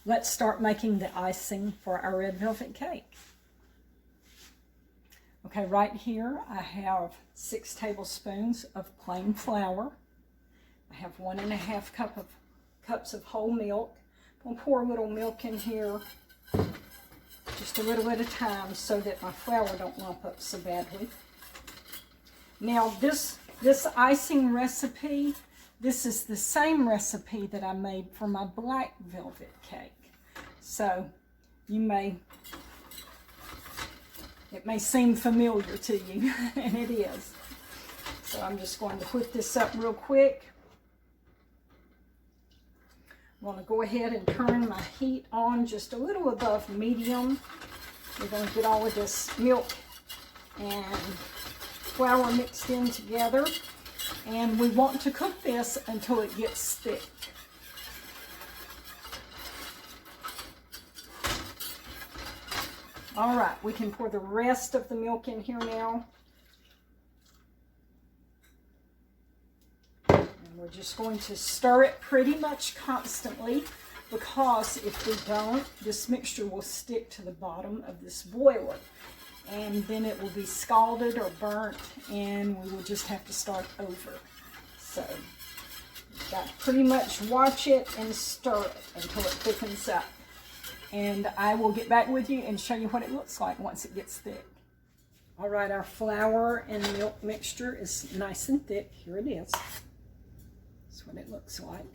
let's start making the icing for our red velvet cake. Okay, right here I have 6 tablespoons of plain flour. I have 1½ cups of whole milk. I'm going to pour a little milk in here, just a little at a time, so that my flour don't lump up so badly. Now this icing recipe, this is the same recipe that I made for my black velvet cake. So it may seem familiar to you, and it is. So I'm just going to put this up real quick. I'm going to go ahead and turn my heat on just a little above medium. We're going to get all of this milk and flour mixed in together. And we want to cook this until it gets thick. All right, we can pour the rest of the milk in here now. And we're just going to stir it pretty much constantly, because if we don't, this mixture will stick to the bottom of this boiler. And then it will be scalded or burnt, and we will just have to start over. So you've got to pretty much watch it and stir it until it thickens up. And I will get back with you and show you what it looks like once it gets thick. All right, our flour and milk mixture is nice and thick. Here it is. That's what it looks like.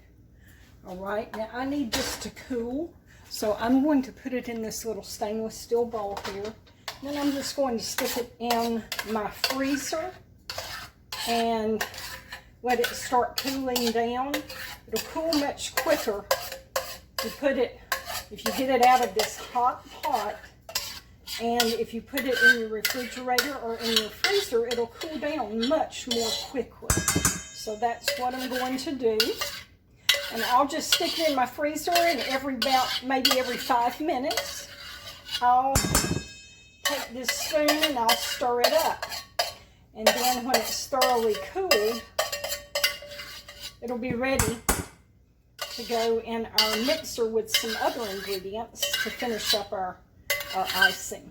All right, now I need this to cool, so I'm going to put it in this little stainless steel bowl here. Then I'm just going to stick it in my freezer and let it start cooling down. It'll cool much quicker if you get it out of this hot pot, and if you put it in your refrigerator or in your freezer, it'll cool down much more quickly. So that's what I'm going to do. And I'll just stick it in my freezer, and maybe every 5 minutes, I'll take this spoon and I'll stir it up. And then when it's thoroughly cooled, it'll be ready to go in our mixer with some other ingredients to finish up our icing.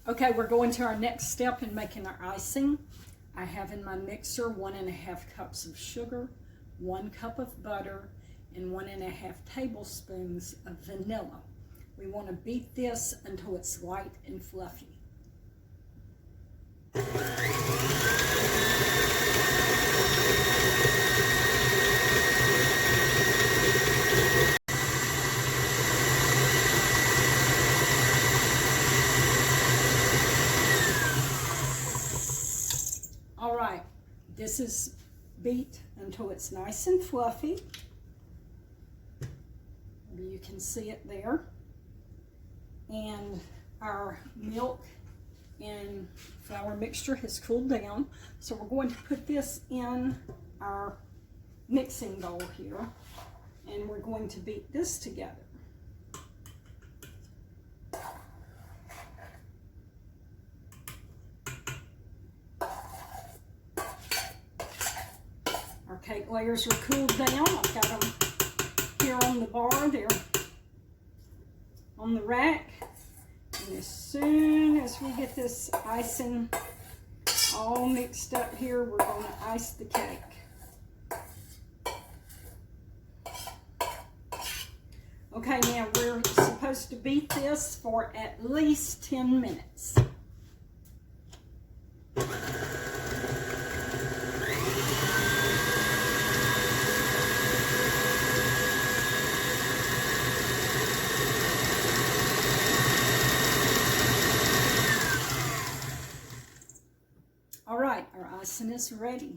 Okay, we're going to our next step in making our icing. I have in my mixer 1½ cups of sugar, 1 cup of butter, and 1½ tablespoons of vanilla. We want to beat this until it's light and fluffy. All right, this is beat until it's nice and fluffy. Maybe you can see it there. And our milk and flour mixture has cooled down. So we're going to put this in our mixing bowl here, and we're going to beat this together. Our cake layers are cooled down. I've got them here on the bar there, on the rack. And as soon as we get this icing all mixed up here, we're going to ice the cake. Okay, now we're supposed to beat this for at least 10 minutes. All right, our icing is ready.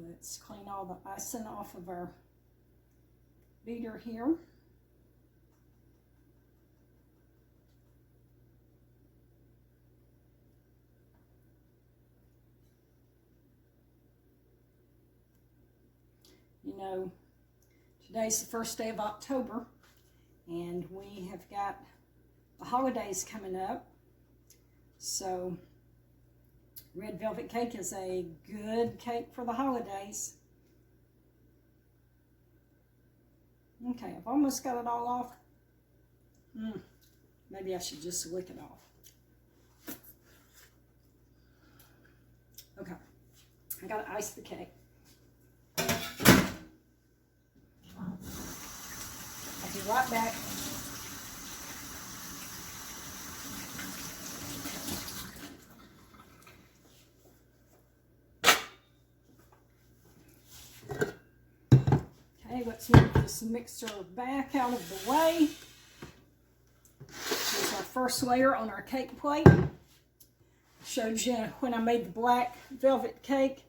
Let's clean all the icing off of our beater here. You know, today's the first day of October, and we have got the holidays coming up. So red velvet cake is a good cake for the holidays. Okay, I've almost got it all off. Maybe I should just lick it off. Okay, I gotta ice the cake. I'll be right back. Okay, let's move this mixer back out of the way. Here's our first layer on our cake plate. Showed you when I made the black velvet cake.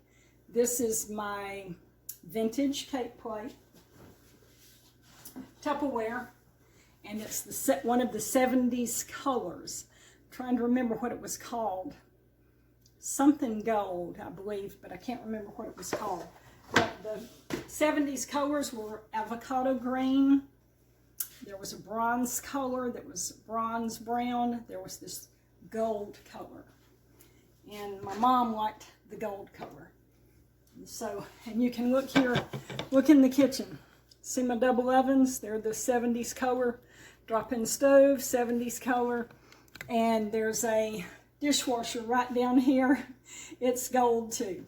This is my vintage cake plate. Tupperware, and it's one of the 70s colors. I'm trying to remember what it was called. Something gold, I believe, but I can't remember what it was called. But the 70s colors were avocado green. There was a bronze color, there was bronze brown, there was this gold color. And my mom liked the gold color. And you can look here, look in the kitchen. See my double ovens? They're the 70s color. Drop-in stove, 70s color. And there's a dishwasher right down here. It's gold too.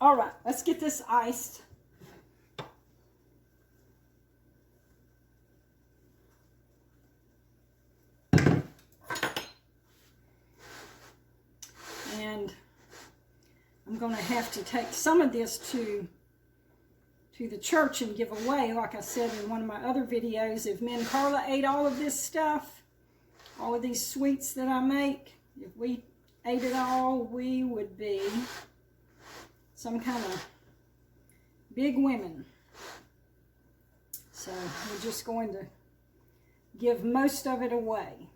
All right, let's get this iced. And I'm going to have to take some of this to the church and give away. Like I said in one of my other videos, if me and Carla ate all of this stuff, all of these sweets that I make, if we ate it all, we would be some kind of big women. So we're just going to give most of it away.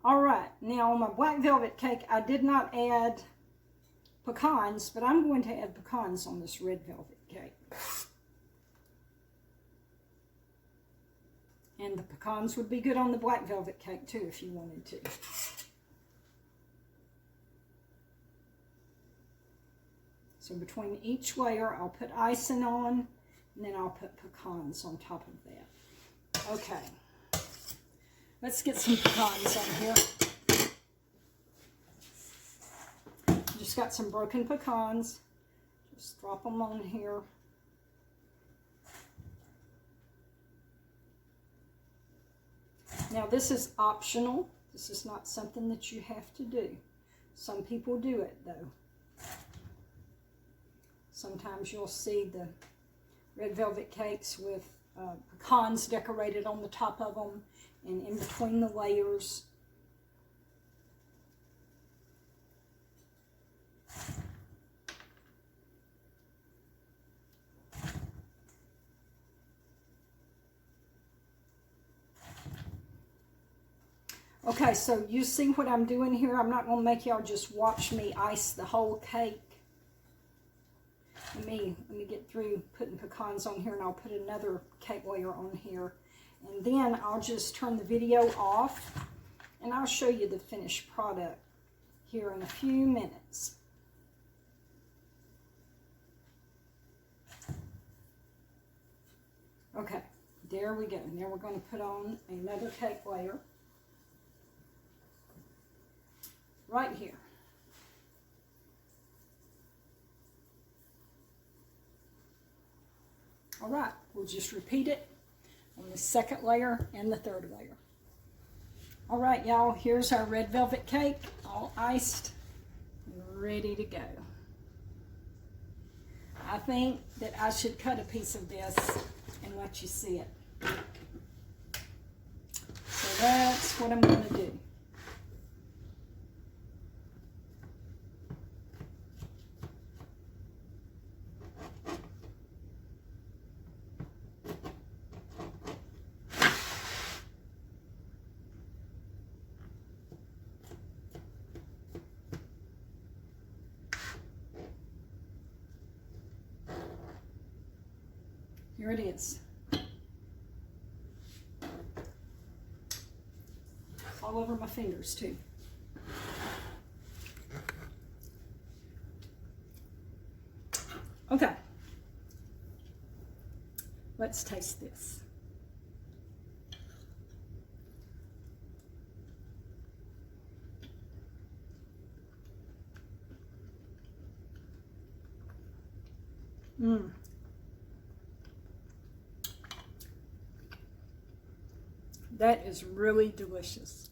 All right, now on my black velvet cake, I did not add pecans, but I'm going to add pecans on this red velvet cake. And the pecans would be good on the black velvet cake too if you wanted to. So between each layer, I'll put icing on, and then I'll put pecans on top of that. Okay. Let's get some pecans on here. Just got some broken pecans. Just drop them on here. Now this is optional. This is not something that you have to do. Some people do it though. Sometimes you'll see the red velvet cakes with pecans decorated on the top of them and in between the layers. Okay, so you see what I'm doing here. I'm not going to make y'all just watch me ice the whole cake. Let me get through putting pecans on here, and I'll put another cake layer on here. And then I'll just turn the video off, and I'll show you the finished product here in a few minutes. Okay, there we go. Now we're going to put on another cake layer right here. All right, we'll just repeat it on the second layer and the third layer. All right, y'all, here's our red velvet cake, all iced, ready to go. I think that I should cut a piece of this and let you see it. So that's what I'm going to do. Here it is. All over my fingers too. Okay. Let's taste this. That is really delicious.